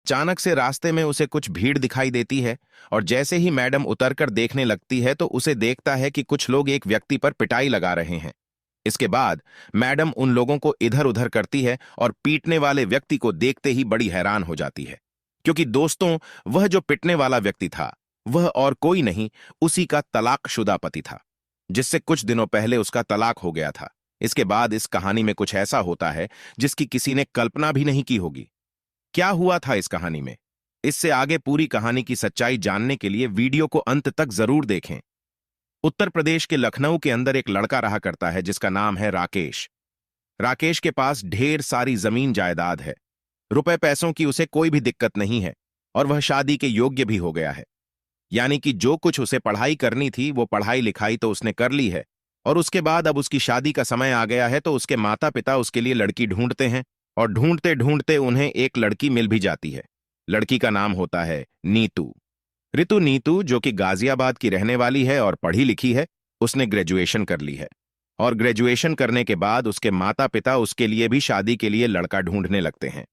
अचानक से रास्ते में उसे कुछ भीड़ दिखाई देती है और जैसे ही मैडम उतरकर देखने लगती है तो उसे देखता है कि कुछ लोग एक व्यक्ति पर पिटाई लगा रहे हैं। इसके बाद मैडम उन लोगों को इधर उधर करती है और पीटने वाले व्यक्ति को देखते ही बड़ी हैरान हो जाती है, क्योंकि दोस्तों, वह जो पिटने वाला व्यक्ति था वह और कोई नहीं, उसी का तलाकशुदा पति था, जिससे कुछ दिनों पहले उसका तलाक हो गया था। इसके बाद इस कहानी में कुछ ऐसा होता है जिसकी किसी ने कल्पना भी नहीं की होगी। क्या हुआ था इस कहानी में? इससे आगे पूरी कहानी की सच्चाई जानने के लिए वीडियो को अंत तक जरूर देखें। उत्तर प्रदेश के लखनऊ के अंदर एक लड़का रहा करता है जिसका नाम है राकेश। राकेश के पास ढेर सारी जमीन जायदाद है, रुपए पैसों की उसे कोई भी दिक्कत नहीं है और वह शादी के योग्य भी हो गया है। यानी कि जो कुछ उसे पढ़ाई करनी थी वो पढ़ाई लिखाई तो उसने कर ली है और उसके बाद अब उसकी शादी का समय आ गया है, तो उसके माता पिता उसके लिए लड़की ढूंढते हैं और ढूंढते ढूंढते उन्हें एक लड़की मिल भी जाती है। लड़की का नाम होता है नीतू। ऋतु नीतू, जो कि गाजियाबाद की रहने वाली है और पढ़ी लिखी है, उसने ग्रेजुएशन कर ली है और ग्रेजुएशन करने के बाद उसके माता पिता उसके लिए भी शादी के लिए लड़का ढूंढने लगते हैं।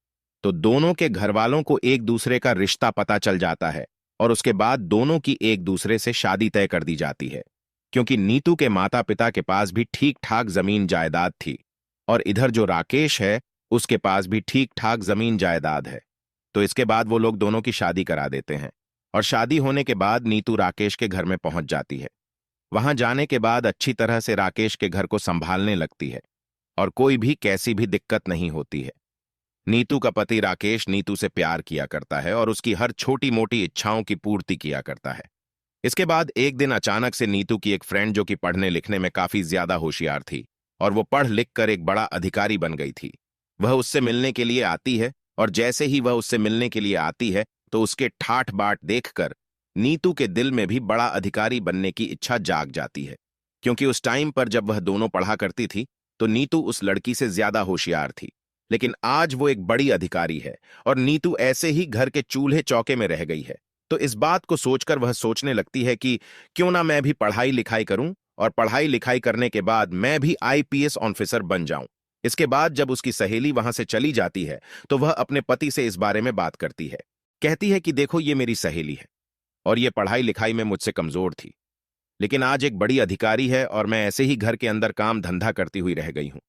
तो दोनों के घर वालों को एक दूसरे का रिश्ता पता चल जाता है और उसके बाद दोनों की एक दूसरे से शादी तय कर दी जाती है, क्योंकि नीतू के माता पिता के पास भी ठीक ठाक जमीन जायदाद थी और इधर जो राकेश है उसके पास भी ठीक ठाक जमीन जायदाद है। तो इसके बाद वो लोग दोनों की शादी करा देते हैं और शादी होने के बाद नीतू राकेश के घर में पहुंच जाती है। वहां जाने के बाद अच्छी तरह से राकेश के घर को संभालने लगती है और कोई भी कैसी भी दिक्कत नहीं होती है। नीतू का पति राकेश नीतू से प्यार किया करता है और उसकी हर छोटी मोटी इच्छाओं की पूर्ति किया करता है। इसके बाद एक दिन अचानक से नीतू की एक फ्रेंड, जो कि पढ़ने लिखने में काफी ज्यादा होशियार थी और वो पढ़ लिख कर एक बड़ा अधिकारी बन गई थी, वह उससे मिलने के लिए आती है और जैसे ही वह उससे मिलने के लिए आती है तो उसके ठाठ बाट देखकर नीतू के दिल में भी बड़ा अधिकारी बनने की इच्छा जाग जाती है, क्योंकि उस टाइम पर जब वह दोनों पढ़ा करती थी तो नीतू उस लड़की से ज्यादा होशियार थी, लेकिन आज वो एक बड़ी अधिकारी है और नीतू ऐसे ही घर के चूल्हे चौके में रह गई है। तो इस बात को सोचकर वह सोचने लगती है कि क्यों ना मैं भी पढ़ाई लिखाई करूं और पढ़ाई लिखाई करने के बाद मैं भी आईपीएस ऑफिसर बन जाऊं। इसके बाद जब उसकी सहेली वहां से चली जाती है तो वह अपने पति से इस बारे में बात करती है। कहती है कि देखो, ये मेरी सहेली है और ये पढ़ाई लिखाई में मुझसे कमजोर थी, लेकिन आज एक बड़ी अधिकारी है और मैं ऐसे ही घर के अंदर काम धंधा करती हुई रह गई हूं।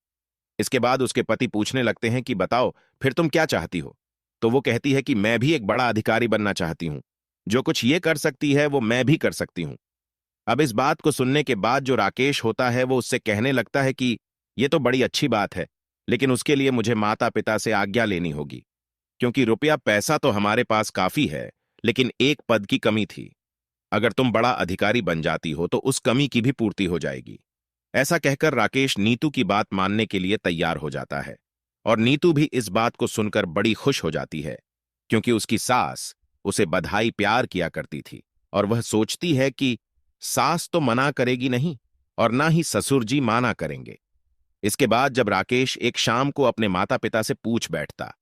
इसके बाद उसके पति पूछने लगते हैं कि बताओ फिर तुम क्या चाहती हो? तो वो कहती है कि मैं भी एक बड़ा अधिकारी बनना चाहती हूं, जो कुछ ये कर सकती है वो मैं भी कर सकती हूं। अब इस बात को सुनने के बाद जो राकेश होता है वो उससे कहने लगता है कि ये तो बड़ी अच्छी बात है, लेकिन उसके लिए मुझे माता पिता से आज्ञा लेनी होगी, क्योंकि रुपया पैसा तो हमारे पास काफी है, लेकिन एक पद की कमी थी। अगर तुम बड़ा अधिकारी बन जाती हो तो उस कमी की भी पूर्ति हो जाएगी। ऐसा कहकर राकेश नीतू की बात मानने के लिए तैयार हो जाता है और नीतू भी इस बात को सुनकर बड़ी खुश हो जाती है, क्योंकि उसकी सास उसे बधाई प्यार किया करती थी और वह सोचती है कि सास तो मना करेगी नहीं और ना ही ससुर जी माना करेंगे। इसके बाद जब राकेश एक शाम को अपने माता पिता से पूछ बैठता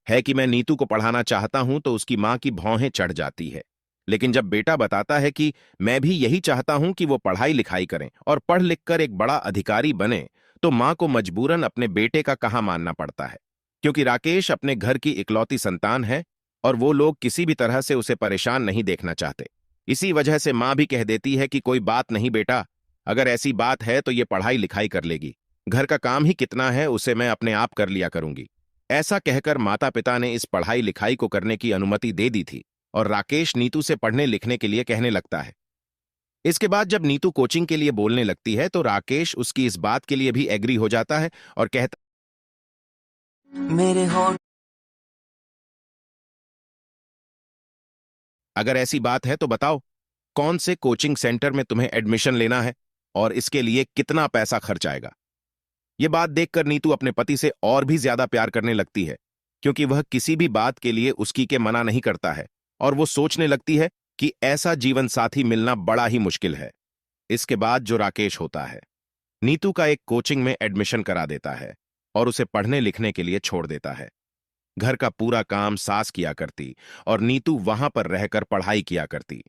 है कि मैं नीतू को पढ़ाना चाहता हूं, तो उसकी मां की भौहें चढ़ जाती है। लेकिन जब बेटा बताता है कि मैं भी यही चाहता हूं कि वो पढ़ाई लिखाई करें और पढ़ लिख कर एक बड़ा अधिकारी बने, तो मां को मजबूरन अपने बेटे का कहा मानना पड़ता है, क्योंकि राकेश अपने घर की इकलौती संतान है और वो लोग किसी भी तरह से उसे परेशान नहीं देखना चाहते। इसी वजह से मां भी कह देती है कि कोई बात नहीं बेटा, अगर ऐसी बात है तो ये पढ़ाई लिखाई कर लेगी, घर का काम ही कितना है, उसे मैं अपने आप कर लिया करूंगी। ऐसा कहकर माता पिता ने इस पढ़ाई लिखाई को करने की अनुमति दे दी थी और राकेश नीतू से पढ़ने लिखने के लिए कहने लगता है। इसके बाद जब नीतू कोचिंग के लिए बोलने लगती है तो राकेश उसकी इस बात के लिए भी एग्री हो जाता है और कहता, मेरे होठ, अगर ऐसी बात है तो बताओ कौन से कोचिंग सेंटर में तुम्हें एडमिशन लेना है और इसके लिए कितना पैसा खर्च आएगा। यह बात देखकर नीतू अपने पति से और भी ज्यादा प्यार करने लगती है, क्योंकि वह किसी भी बात के लिए उसकी के मना नहीं करता है और वो सोचने लगती है कि ऐसा जीवन साथी मिलना बड़ा ही मुश्किल है। इसके बाद जो राकेश होता है, नीतू का एक कोचिंग में एडमिशन करा देता है और उसे पढ़ने लिखने के लिए छोड़ देता है। घर का पूरा काम सास किया करती और नीतू वहां पर रहकर पढ़ाई किया करती।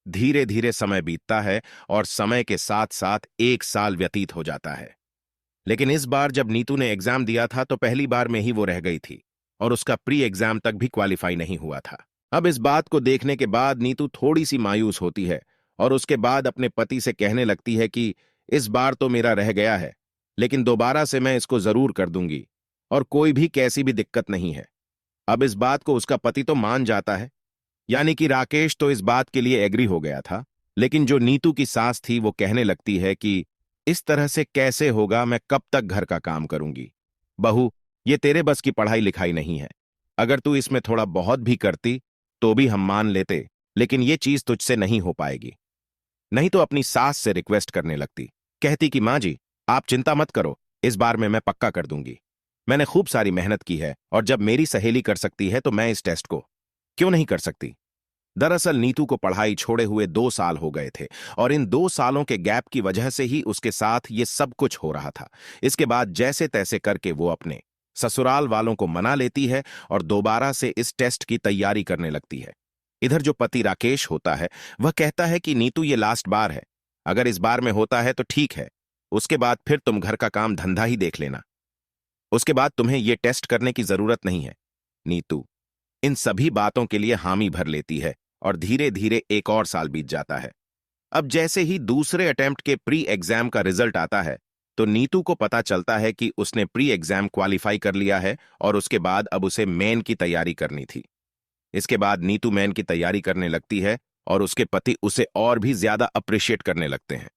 धीरे धीरे समय बीतता है और समय के साथ साथ 1 साल व्यतीत हो जाता है। लेकिन इस बार जब नीतू ने एग्जाम दिया था तो पहली बार में ही वो रह गई थी और उसका प्री एग्जाम तक भी क्वालिफाई नहीं हुआ था। अब इस बात को देखने के बाद नीतू थोड़ी सी मायूस होती है और उसके बाद अपने पति से कहने लगती है कि इस बार तो मेरा रह गया है, लेकिन दोबारा से मैं इसको जरूर कर दूंगी और कोई भी कैसी भी दिक्कत नहीं है। अब इस बात को उसका पति तो मान जाता है, यानी कि राकेश तो इस बात के लिए एग्री हो गया था। लेकिन जो नीतू की सास थी वो कहने लगती है कि इस तरह से कैसे होगा, मैं कब तक घर का काम करूंगी। बहू, ये तेरे बस की पढ़ाई लिखाई नहीं है। अगर तू इसमें थोड़ा बहुत भी करती तो भी हम मान लेते, लेकिन ये चीज तुझसे नहीं हो पाएगी। नहीं तो अपनी सास से रिक्वेस्ट करने लगती, कहती कि माँ जी, आप चिंता मत करो, इस बार में मैं पक्का कर दूंगी। मैंने खूब सारी मेहनत की है और जब मेरी सहेली कर सकती है तो मैं इस टेस्ट को क्यों नहीं कर सकती। दरअसल नीतू को पढ़ाई छोड़े हुए 2 साल हो गए थे और इन 2 सालों के गैप की वजह से ही उसके साथ ये सब कुछ हो रहा था। इसके बाद जैसे तैसे करके वो अपने ससुराल वालों को मना लेती है और दोबारा से इस टेस्ट की तैयारी करने लगती है। इधर जो पति राकेश होता है वह कहता है कि नीतू ये लास्ट बार है, अगर इस बार में होता है तो ठीक है, उसके बाद फिर तुम घर का काम धंधा ही देख लेना, उसके बाद तुम्हें ये टेस्ट करने की जरूरत नहीं है। नीतू इन सभी बातों के लिए हामी भर लेती है और धीरे धीरे एक और साल बीत जाता है। अब जैसे ही दूसरे अटेम्प्ट के प्री एग्जाम का रिजल्ट आता है तो नीतू को पता चलता है कि उसने प्री एग्जाम क्वालिफाई कर लिया है और उसके बाद अब उसे मेन की तैयारी करनी थी। इसके बाद नीतू मेन की तैयारी करने लगती है और उसके पति उसे और भी ज्यादा अप्रिशिएट करने लगते हैं।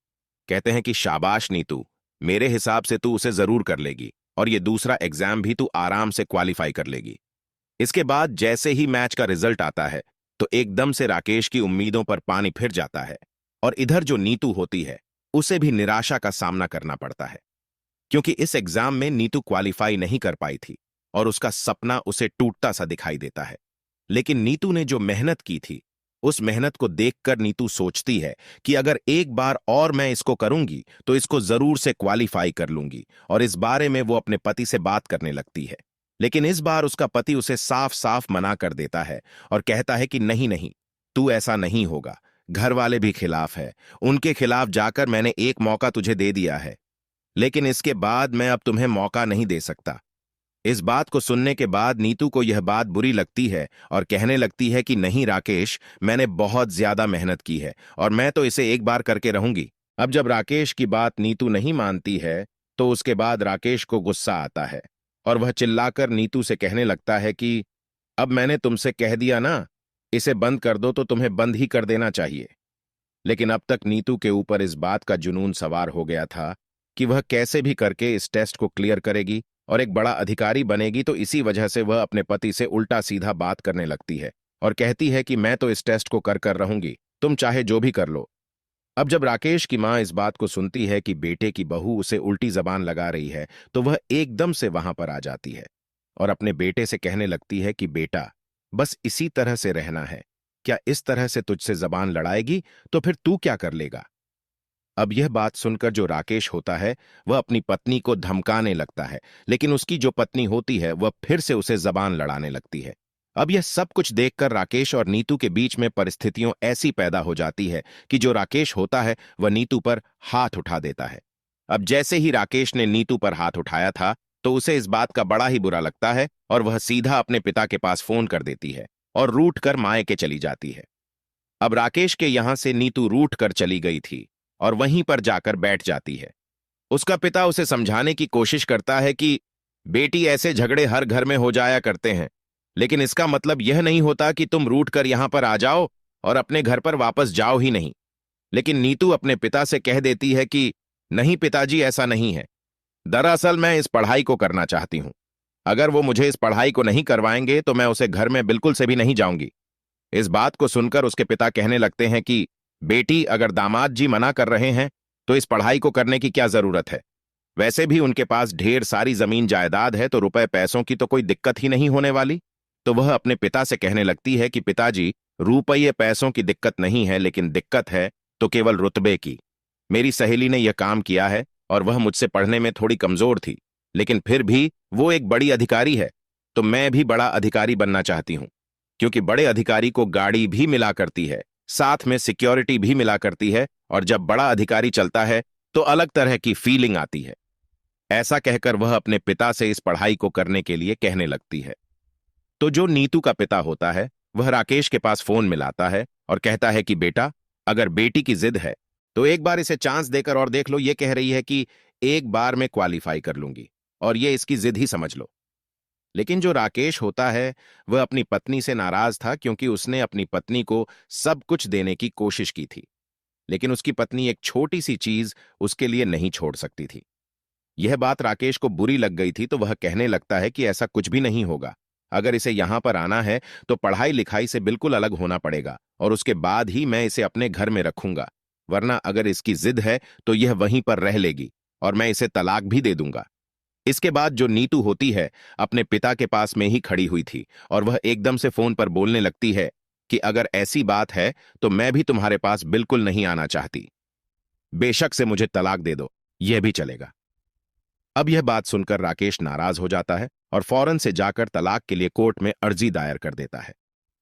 कहते हैं कि शाबाश नीतू, मेरे हिसाब से तू उसे जरूर कर लेगी और ये दूसरा एग्जाम भी तू आराम से क्वालिफाई कर लेगी। इसके बाद जैसे ही मैच का रिजल्ट आता है तो एकदम से राकेश की उम्मीदों पर पानी फिर जाता है और इधर जो नीतू होती है उसे भी निराशा का सामना करना पड़ता है, क्योंकि इस एग्जाम में नीतू क्वालिफाई नहीं कर पाई थी और उसका सपना उसे टूटता सा दिखाई देता है। लेकिन नीतू ने जो मेहनत की थी उस मेहनत को देखकर नीतू सोचती है कि अगर एक बार और मैं इसको करूंगी तो इसको जरूर से क्वालिफाई कर लूंगी, और इस बारे में वो अपने पति से बात करने लगती है। लेकिन इस बार उसका पति उसे साफ साफ मना कर देता है और कहता है कि नहीं नहीं, तू ऐसा नहीं होगा, घर वाले भी खिलाफ है, उनके खिलाफ जाकर मैंने एक मौका तुझे दे दिया है, लेकिन इसके बाद मैं अब तुम्हें मौका नहीं दे सकता। इस बात को सुनने के बाद नीतू को यह बात बुरी लगती है और कहने लगती है कि नहीं राकेश, मैंने बहुत ज्यादा मेहनत की है और मैं तो इसे एक बार करके रहूंगी। अब जब राकेश की बात नीतू नहीं मानती है तो उसके बाद राकेश को गुस्सा आता है और वह चिल्लाकर नीतू से कहने लगता है कि अब मैंने तुमसे कह दिया ना, इसे बंद कर दो तो तुम्हें बंद ही कर देना चाहिए। लेकिन अब तक नीतू के ऊपर इस बात का जुनून सवार हो गया था कि वह कैसे भी करके इस टेस्ट को क्लियर करेगी और एक बड़ा अधिकारी बनेगी, तो इसी वजह से वह अपने पति से उल्टा सीधा बात करने लगती है और कहती है कि मैं तो इस टेस्ट को कर रहूंगी, तुम चाहे जो भी कर लो। अब जब राकेश की मां इस बात को सुनती है कि बेटे की बहू उसे उल्टी जबान लगा रही है तो वह एकदम से वहां पर आ जाती है और अपने बेटे से कहने लगती है कि बेटा, बस इसी तरह से रहना है, क्या इस तरह से तुझसे जबान लड़ाएगी तो फिर तू क्या कर लेगा। अब यह बात सुनकर जो राकेश होता है वह अपनी पत्नी को धमकाने लगता है, लेकिन उसकी जो पत्नी होती है वह फिर से उसे जबान लड़ाने लगती है। अब यह सब कुछ देखकर राकेश और नीतू के बीच में परिस्थितियां ऐसी पैदा हो जाती है कि जो राकेश होता है वह नीतू पर हाथ उठा देता है। अब जैसे ही राकेश ने नीतू पर हाथ उठाया था तो उसे इस बात का बड़ा ही बुरा लगता है और वह सीधा अपने पिता के पास फोन कर देती है और रूठ कर मायके चली जाती है। अब राकेश के यहां से नीतू रूठ कर चली गई थी और वहीं पर जाकर बैठ जाती है। उसका पिता उसे समझाने की कोशिश करता है कि बेटी, ऐसे झगड़े हर घर में हो जाया करते हैं, लेकिन इसका मतलब यह नहीं होता कि तुम रूठ कर यहां पर आ जाओ और अपने घर पर वापस जाओ ही नहीं। लेकिन नीतू अपने पिता से कह देती है कि नहीं पिताजी, ऐसा नहीं है, दरअसल मैं इस पढ़ाई को करना चाहती हूं, अगर वो मुझे इस पढ़ाई को नहीं करवाएंगे तो मैं उसे घर में बिल्कुल से भी नहीं जाऊंगी। इस बात को सुनकर उसके पिता कहने लगते हैं कि बेटी, अगर दामाद जी मना कर रहे हैं तो इस पढ़ाई को करने की क्या जरूरत है, वैसे भी उनके पास ढेर सारी जमीन जायदाद है तो रुपए पैसों की तो कोई दिक्कत ही नहीं होने वाली। तो वह अपने पिता से कहने लगती है कि पिताजी, रुपये पैसों की दिक्कत नहीं है, लेकिन दिक्कत है तो केवल रुतबे की। मेरी सहेली ने यह काम किया है और वह मुझसे पढ़ने में थोड़ी कमजोर थी, लेकिन फिर भी वो एक बड़ी अधिकारी है, तो मैं भी बड़ा अधिकारी बनना चाहती हूं, क्योंकि बड़े अधिकारी को गाड़ी भी मिला करती है, साथ में सिक्योरिटी भी मिला करती है, और जब बड़ा अधिकारी चलता है तो अलग तरह की फीलिंग आती है। ऐसा कहकर वह अपने पिता से इस पढ़ाई को करने के लिए कहने लगती है। तो जो नीतू का पिता होता है वह राकेश के पास फोन मिलाता है और कहता है कि बेटा, अगर बेटी की जिद है तो एक बार इसे चांस देकर और देख लो। ये कह रही है कि एक बार में क्वालिफाई कर लूंगी, और ये इसकी जिद ही समझ लो। लेकिन जो राकेश होता है वह अपनी पत्नी से नाराज था, क्योंकि उसने अपनी पत्नी को सब कुछ देने की कोशिश की थी, लेकिन उसकी पत्नी एक छोटी सी चीज उसके लिए नहीं छोड़ सकती थी। यह बात राकेश को बुरी लग गई थी, तो वह कहने लगता है कि ऐसा कुछ भी नहीं होगा। अगर इसे यहां पर आना है तो पढ़ाई लिखाई से बिल्कुल अलग होना पड़ेगा, और उसके बाद ही मैं इसे अपने घर में रखूंगा, वरना अगर इसकी जिद है तो यह वहीं पर रह लेगी और मैं इसे तलाक भी दे दूंगा। इसके बाद जो नीतू होती है अपने पिता के पास में ही खड़ी हुई थी, और वह एकदम से फोन पर बोलने लगती है कि अगर ऐसी बात है तो मैं भी तुम्हारे पास बिल्कुल नहीं आना चाहती। बेशक से मुझे तलाक दे दो, यह भी चलेगा। अब यह बात सुनकर राकेश नाराज हो जाता है और फौरन से जाकर तलाक के लिए कोर्ट में अर्जी दायर कर देता है।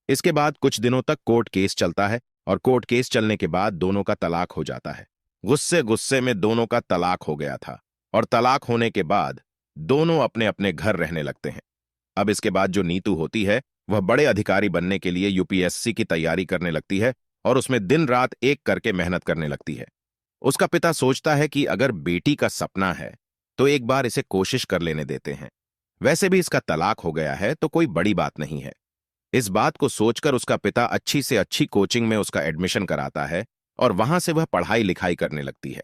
इसके बाद कुछ दिनों तक कोर्ट केस चलता है, और कोर्ट केस चलने के बाद दोनों का तलाक हो जाता है। गुस्से गुस्से में दोनों का तलाक हो गया था, और तलाक होने के बाद दोनों अपने अपने घर रहने लगते हैं। अब इसके बाद जो नीतू होती है वह बड़े अधिकारी बनने के लिए यूपीएससी की तैयारी करने लगती है, और उसमें दिन रात एक करके मेहनत करने लगती है। उसका पिता सोचता है कि अगर बेटी का सपना है तो एक बार इसे कोशिश कर लेने देते हैं। वैसे भी इसका तलाक हो गया है तो कोई बड़ी बात नहीं है। इस बात को सोचकर उसका पिता अच्छी से अच्छी कोचिंग में उसका एडमिशन कराता है, और वहां से वह पढ़ाई लिखाई करने लगती है।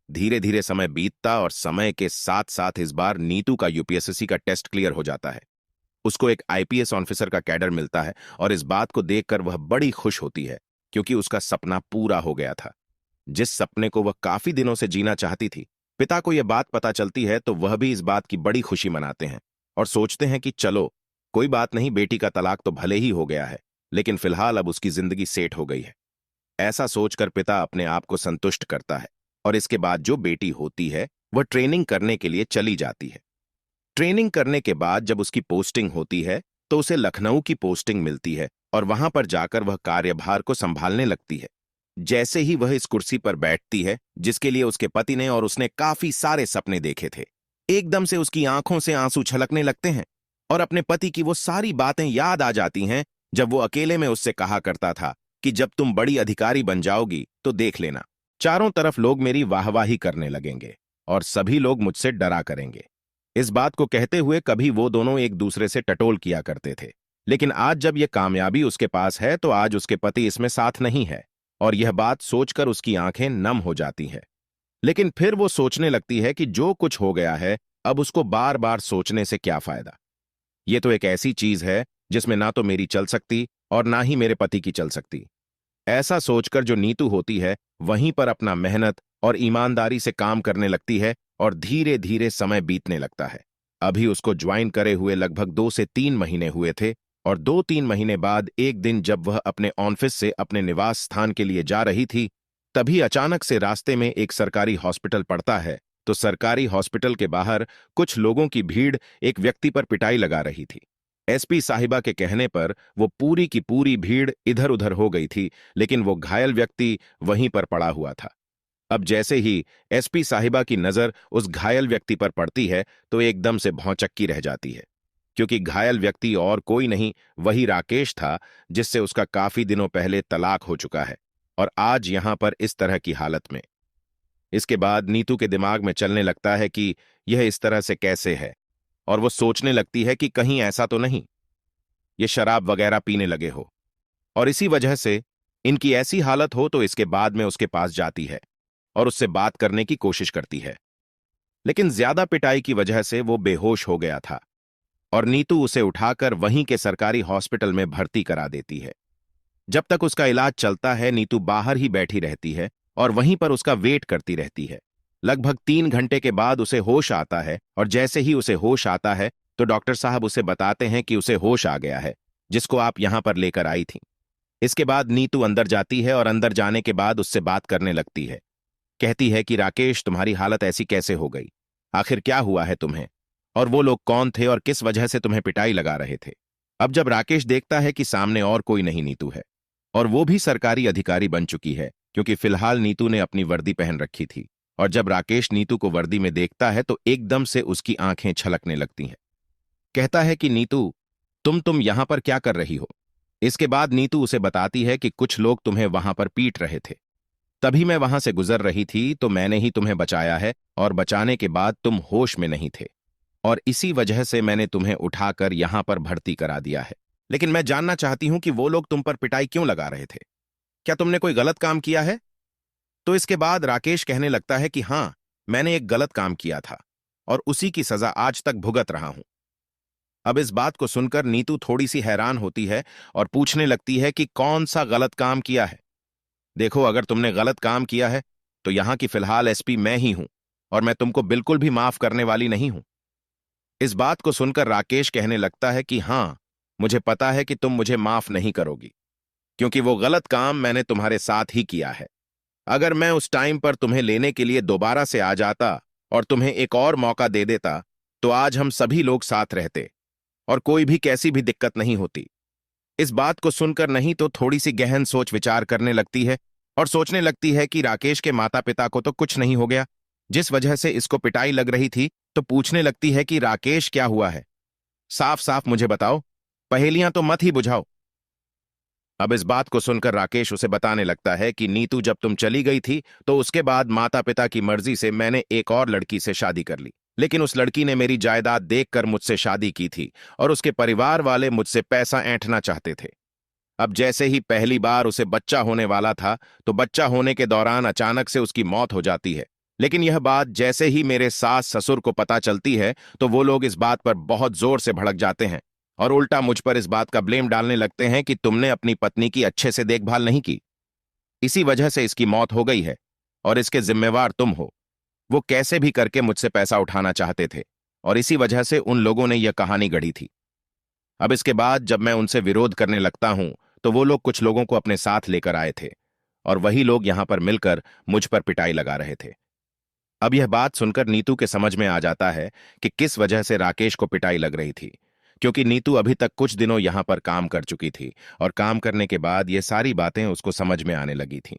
धीरे धीरे समय बीतता, और समय के साथ साथ इस बार नीतू का यूपीएससी का टेस्ट क्लियर हो जाता है। उसको एक आईपीएस ऑफिसर का कैडर मिलता है, और इस बात को देखकर वह बड़ी खुश होती है, क्योंकि उसका सपना पूरा हो गया था, जिस सपने को वह काफी दिनों से जीना चाहती थी। पिता को यह बात पता चलती है तो वह भी इस बात की बड़ी खुशी मनाते हैं, और सोचते हैं कि चलो कोई बात नहीं, बेटी का तलाक तो भले ही हो गया है, लेकिन फिलहाल अब उसकी जिंदगी सेट हो गई है। ऐसा सोचकर पिता अपने आप को संतुष्ट करता है, और इसके बाद जो बेटी होती है वह ट्रेनिंग करने के लिए चली जाती है। ट्रेनिंग करने के बाद जब उसकी पोस्टिंग होती है तो उसे लखनऊ की पोस्टिंग मिलती है, और वहां पर जाकर वह कार्यभार को संभालने लगती है। जैसे ही वह इस कुर्सी पर बैठती है जिसके लिए उसके पति ने और उसने काफी सारे सपने देखे थे, एकदम से उसकी आंखों से आंसू छलकने लगते हैं, और अपने पति की वो सारी बातें याद आ जाती हैं जब वो अकेले में उससे कहा करता था कि जब तुम बड़ी अधिकारी बन जाओगी तो देख लेना, चारों तरफ लोग मेरी वाहवाही करने लगेंगे और सभी लोग मुझसे डरा करेंगे। इस बात को कहते हुए कभी वो दोनों एक दूसरे से टटोल किया करते थे, लेकिन आज जब यह कामयाबी उसके पास है तो आज उसके पति इसमें साथ नहीं है, और यह बात सोचकर उसकी आंखें नम हो जाती हैं। लेकिन फिर वो सोचने लगती है कि जो कुछ हो गया है अब उसको बार बार सोचने से क्या फायदा। ये तो एक ऐसी चीज है जिसमें ना तो मेरी चल सकती और ना ही मेरे पति की चल सकती। ऐसा सोचकर जो नीतू होती है वहीं पर अपना मेहनत और ईमानदारी से काम करने लगती है, और धीरे धीरे समय बीतने लगता है। अभी उसको ज्वाइन करे हुए लगभग 2 से 3 महीने हुए थे, और 2-3 महीने बाद एक दिन जब वह अपने ऑफिस से अपने निवास स्थान के लिए जा रही थी, तभी अचानक से रास्ते में एक सरकारी हॉस्पिटल पड़ता है। तो सरकारी हॉस्पिटल के बाहर कुछ लोगों की भीड़ एक व्यक्ति पर पिटाई लगा रही थी। एसपी साहिबा के कहने पर वो पूरी की पूरी भीड़ इधर उधर हो गई थी, लेकिन वो घायल व्यक्ति वहीं पर पड़ा हुआ था। अब जैसे ही एसपी साहिबा की नजर उस घायल व्यक्ति पर पड़ती है तो एकदम से भौंचक्की रह जाती है, क्योंकि घायल व्यक्ति और कोई नहीं, वही राकेश था जिससे उसका काफी दिनों पहले तलाक हो चुका है, और आज यहां पर इस तरह की हालत में। इसके बाद नीतू के दिमाग में चलने लगता है कि यह इस तरह से कैसे है, और वो सोचने लगती है कि कहीं ऐसा तो नहीं ये शराब वगैरह पीने लगे हो, और इसी वजह से इनकी ऐसी हालत हो। तो इसके बाद में उसके पास जाती है और उससे बात करने की कोशिश करती है, लेकिन ज्यादा पिटाई की वजह से वो बेहोश हो गया था, और नीतू उसे उठाकर वहीं के सरकारी हॉस्पिटल में भर्ती करा देती है। जब तक उसका इलाज चलता है नीतू बाहर ही बैठी रहती है और वहीं पर उसका वेट करती रहती है। लगभग 3 घंटे के बाद उसे होश आता है, और जैसे ही उसे होश आता है तो डॉक्टर साहब उसे बताते हैं कि उसे होश आ गया है, जिसको आप यहां पर लेकर आई थी। इसके बाद नीतू अंदर जाती है, और अंदर जाने के बाद उससे बात करने लगती है। कहती है कि राकेश, तुम्हारी हालत ऐसी कैसे हो गई, आखिर क्या हुआ है तुम्हें, और वो लोग कौन थे और किस वजह से तुम्हें पिटाई लगा रहे थे। अब जब राकेश देखता है कि सामने और कोई नहीं नीतू है, और वो भी सरकारी अधिकारी बन चुकी है, क्योंकि फिलहाल नीतू ने अपनी वर्दी पहन रखी थी, और जब राकेश नीतू को वर्दी में देखता है तो एकदम से उसकी आंखें छलकने लगती हैं। कहता है कि नीतू, तुम यहां पर क्या कर रही हो? इसके बाद नीतू उसे बताती है कि कुछ लोग तुम्हें वहां पर पीट रहे थे। तभी मैं वहां से गुजर रही थी तो मैंने ही तुम्हें बचाया है, और बचाने के बाद तुम होश में नहीं थे, और इसी वजह से मैंने तुम्हें उठाकर यहां पर भर्ती करा दिया है। लेकिन मैं जानना चाहती हूं कि वो लोग तुम पर पिटाई क्यों लगा रहे थे? क्या तुमने कोई गलत काम किया है? तो इसके बाद राकेश कहने लगता है कि हां, मैंने एक गलत काम किया था और उसी की सजा आज तक भुगत रहा हूं। अब इस बात को सुनकर नीतू थोड़ी सी हैरान होती है और पूछने लगती है कि कौन सा गलत काम किया है। देखो, अगर तुमने गलत काम किया है तो यहां की फिलहाल एसपी मैं ही हूं, और मैं तुमको बिल्कुल भी माफ करने वाली नहीं हूं। इस बात को सुनकर राकेश कहने लगता है कि हां, मुझे पता है कि तुम मुझे माफ नहीं करोगी, क्योंकि वो गलत काम मैंने तुम्हारे साथ ही किया है। अगर मैं उस टाइम पर तुम्हें लेने के लिए दोबारा से आ जाता और तुम्हें एक और मौका दे देता, तो आज हम सभी लोग साथ रहते और कोई भी कैसी भी दिक्कत नहीं होती। इस बात को सुनकर नहीं तो थोड़ी सी गहन सोच विचार करने लगती है और सोचने लगती है कि राकेश के माता पिता को तो कुछ नहीं हो गया, जिस वजह से इसको पिटाई लग रही थी, तो पूछने लगती है कि राकेश क्या हुआ है? साफ साफ मुझे बताओ, पहेलियां तो मत ही बुझाओ। अब इस बात को सुनकर राकेश उसे बताने लगता है कि नीतू, जब तुम चली गई थी तो उसके बाद माता पिता की मर्जी से मैंने एक और लड़की से शादी कर ली, लेकिन उस लड़की ने मेरी जायदाद देखकर मुझसे शादी की थी और उसके परिवार वाले मुझसे पैसा ऐंठना चाहते थे। अब जैसे ही पहली बार उसे बच्चा होने वाला था, तो बच्चा होने के दौरान अचानक से उसकी मौत हो जाती है। लेकिन यह बात जैसे ही मेरे सास ससुर को पता चलती है, तो वो लोग इस बात पर बहुत जोर से भड़क जाते हैं और उल्टा मुझ पर इस बात का ब्लेम डालने लगते हैं कि तुमने अपनी पत्नी की अच्छे से देखभाल नहीं की, इसी वजह से इसकी मौत हो गई है और इसके जिम्मेवार तुम हो। वो कैसे भी करके मुझसे पैसा उठाना चाहते थे और इसी वजह से उन लोगों ने यह कहानी गढ़ी थी। अब इसके बाद जब मैं उनसे विरोध करने लगता हूं, तो वो लोग कुछ लोगों को अपने साथ लेकर आए थे और वही लोग यहां पर मिलकर मुझ पर पिटाई लगा रहे थे। अब यह बात सुनकर नीतू के समझ में आ जाता है कि किस वजह से राकेश को पिटाई लग रही थी, क्योंकि नीतू अभी तक कुछ दिनों यहां पर काम कर चुकी थी और काम करने के बाद ये सारी बातें उसको समझ में आने लगी थीं।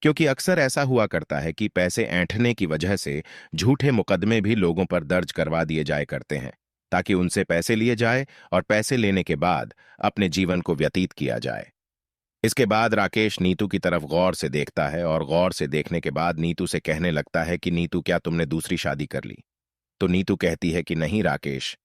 क्योंकि अक्सर ऐसा हुआ करता है कि पैसे ऐंठने की वजह से झूठे मुकदमे भी लोगों पर दर्ज करवा दिए जाए करते हैं, ताकि उनसे पैसे लिए जाए और पैसे लेने के बाद अपने जीवन को व्यतीत किया जाए। इसके बाद राकेश नीतू की तरफ गौर से देखता है और गौर से देखने के बाद नीतू से कहने लगता है कि नीतू, क्या तुमने दूसरी शादी कर ली? तो नीतू कहती है कि नहीं राकेश,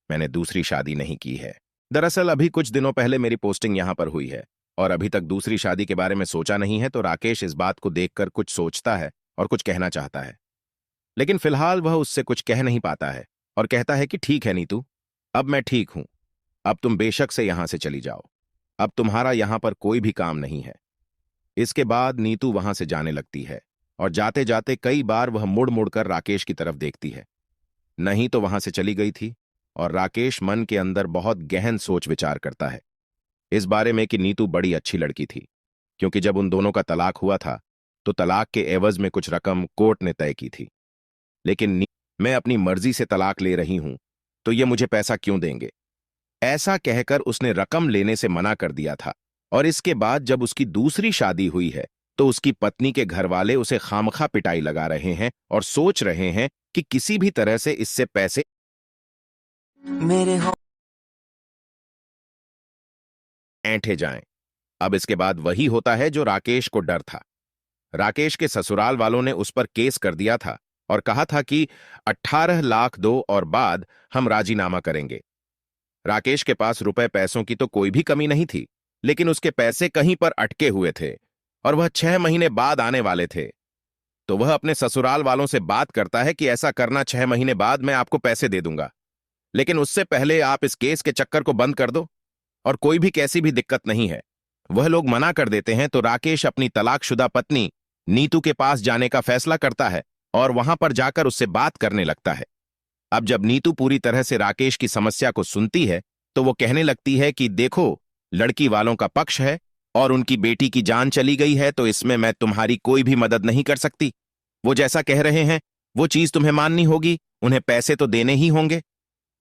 मैंने दूसरी शादी नहीं की है। दरअसल अभी कुछ दिनों पहले मेरी पोस्टिंग यहां पर हुई है और अभी तक दूसरी शादी के बारे में सोचा नहीं है। तो राकेश इस बात को देखकर कुछ सोचता है और कुछ कहना चाहता है, लेकिन फिलहाल वह उससे कुछ कह नहीं पाता है और कहता है कि ठीक है नीतू, अब मैं ठीक हूं, अब तुम बेशक से यहां से चली जाओ, अब तुम्हारा यहां पर कोई भी काम नहीं है। इसके बाद नीतू वहां से जाने लगती है और जाते जाते कई बार वह मुड़ मुड़कर राकेश की तरफ देखती है। नहीं तो वहां से चली गई थी और राकेश मन के अंदर बहुत गहन सोच विचार करता है इस बारे में कि नीतू बड़ी अच्छी लड़की थी, क्योंकि जब उन दोनों का तलाक हुआ था तो तलाक के एवज में कुछ रकम कोर्ट ने तय की थी। लेकिन मैं अपनी मर्जी से तलाक ले रही हूं, तो ये मुझे पैसा क्यों देंगे? ऐसा कहकर उसने रकम लेने से मना कर दिया था। और इसके बाद जब उसकी दूसरी शादी हुई है, तो उसकी पत्नी के घरवाले उसे खामखा पिटाई लगा रहे हैं और सोच रहे हैं कि किसी भी तरह से इससे पैसे मेरे ऐंठे जाएं। अब इसके बाद वही होता है जो राकेश को डर था। राकेश के ससुराल वालों ने उस पर केस कर दिया था और कहा था कि 18 लाख दो और बाद हम राजीनामा करेंगे। राकेश के पास रुपए पैसों की तो कोई भी कमी नहीं थी, लेकिन उसके पैसे कहीं पर अटके हुए थे और वह 6 महीने बाद आने वाले थे। तो वह अपने ससुराल वालों से बात करता है कि ऐसा करना, 6 महीने बाद मैं आपको पैसे दे दूंगा, लेकिन उससे पहले आप इस केस के चक्कर को बंद कर दो और कोई भी कैसी भी दिक्कत नहीं है। वह लोग मना कर देते हैं तो राकेश अपनी तलाकशुदा पत्नी नीतू के पास जाने का फैसला करता है और वहां पर जाकर उससे बात करने लगता है। अब जब नीतू पूरी तरह से राकेश की समस्या को सुनती है, तो वो कहने लगती है कि देखो, लड़की वालों का पक्ष है और उनकी बेटी की जान चली गई है, तो इसमें मैं तुम्हारी कोई भी मदद नहीं कर सकती। वो जैसा कह रहे हैं वो चीज तुम्हें माननी होगी, उन्हें पैसे तो देने ही होंगे।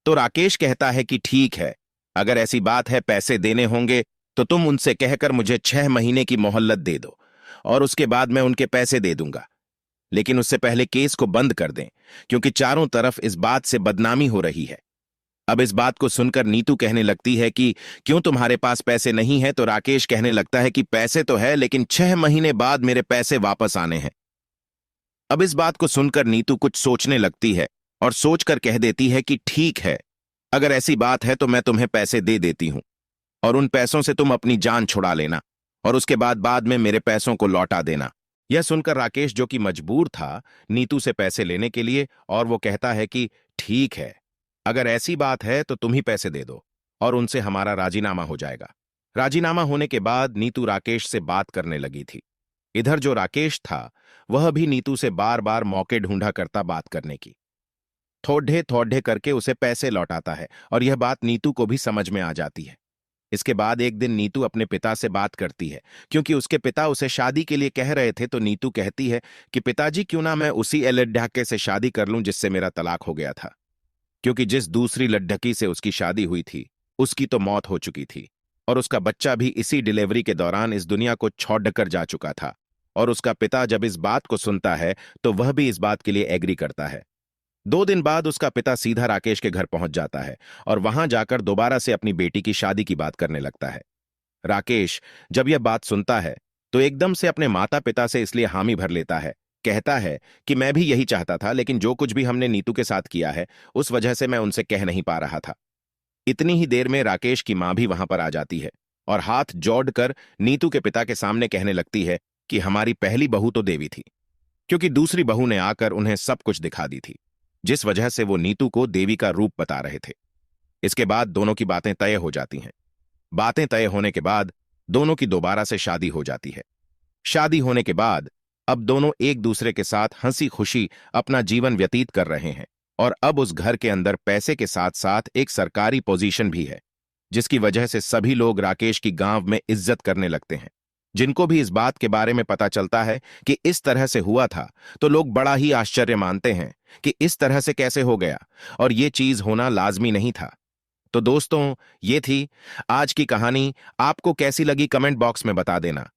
तो राकेश कहता है कि ठीक है, अगर ऐसी बात है पैसे देने होंगे तो तुम उनसे कहकर मुझे 6 महीने की मोहल्लत दे दो और उसके बाद मैं उनके पैसे दे दूंगा, लेकिन उससे पहले केस को बंद कर दें, क्योंकि चारों तरफ इस बात से बदनामी हो रही है। अब इस बात को सुनकर नीतू कहने लगती है कि क्यों तुम्हारे पास पैसे नहीं है, तो राकेश कहने लगता है कि पैसे तो है, लेकिन 6 महीने बाद मेरे पैसे वापस आने हैं। अब इस बात को सुनकर नीतू कुछ सोचने लगती है और सोचकर कह देती है कि ठीक है, अगर ऐसी बात है तो मैं तुम्हें पैसे दे देती हूं और उन पैसों से तुम अपनी जान छुड़ा लेना और उसके बाद में मेरे पैसों को लौटा देना। यह सुनकर राकेश, जो कि मजबूर था नीतू से पैसे लेने के लिए, और वो कहता है कि ठीक है, अगर ऐसी बात है तो तुम ही पैसे दे दो और उनसे हमारा राजीनामा हो जाएगा। राजीनामा होने के बाद नीतू राकेश से बात करने लगी थी। इधर जो राकेश था वह भी नीतू से बार बार मौके ढूंढा करता बात करने की। थोड़े थोड़े करके उसे पैसे लौटाता है और यह बात नीतू को भी समझ में आ जाती है। इसके बाद एक दिन नीतू अपने पिता से बात करती है, क्योंकि उसके पिता उसे शादी के लिए कह रहे थे। तो नीतू कहती है कि पिताजी, क्यों ना मैं उसी लड्ढके से शादी कर लूं जिससे मेरा तलाक हो गया था, क्योंकि जिस दूसरी लड्ढकी से उसकी शादी हुई थी उसकी तो मौत हो चुकी थी और उसका बच्चा भी इसी डिलीवरी के दौरान इस दुनिया को छोड़कर जा चुका था। और उसका पिता जब इस बात को सुनता है तो वह भी इस बात के लिए एग्री करता है। 2 दिन बाद उसका पिता सीधा राकेश के घर पहुंच जाता है और वहां जाकर दोबारा से अपनी बेटी की शादी की बात करने लगता है। राकेश जब यह बात सुनता है तो एकदम से अपने माता पिता से इसलिए हामी भर लेता है। कहता है कि मैं भी यही चाहता था, लेकिन जो कुछ भी हमने नीतू के साथ किया है उस वजह से मैं उनसे कह नहीं पा रहा था। इतनी ही देर में राकेश की मां भी वहां पर आ जाती है और हाथ जोड़कर नीतू के पिता के सामने कहने लगती है कि हमारी पहली बहू तो देवी थी, क्योंकि दूसरी बहू ने आकर उन्हें सब कुछ दिखा दी थी, जिस वजह से वो नीतू को देवी का रूप बता रहे थे। इसके बाद दोनों की बातें तय हो जाती हैं। बातें तय होने के बाद दोनों की दोबारा से शादी हो जाती है। शादी होने के बाद अब दोनों एक दूसरे के साथ हंसी खुशी अपना जीवन व्यतीत कर रहे हैं और अब उस घर के अंदर पैसे के साथ साथ एक सरकारी पोजीशन भी है, जिसकी वजह से सभी लोग राकेश की गांव में इज्जत करने लगते हैं। जिनको भी इस बात के बारे में पता चलता है कि इस तरह से हुआ था तो लोग बड़ा ही आश्चर्य मानते हैं कि इस तरह से कैसे हो गया और ये चीज होना लाजमी नहीं था। तो दोस्तों, ये थी आज की कहानी। आपको कैसी लगी कमेंट बॉक्स में बता देना।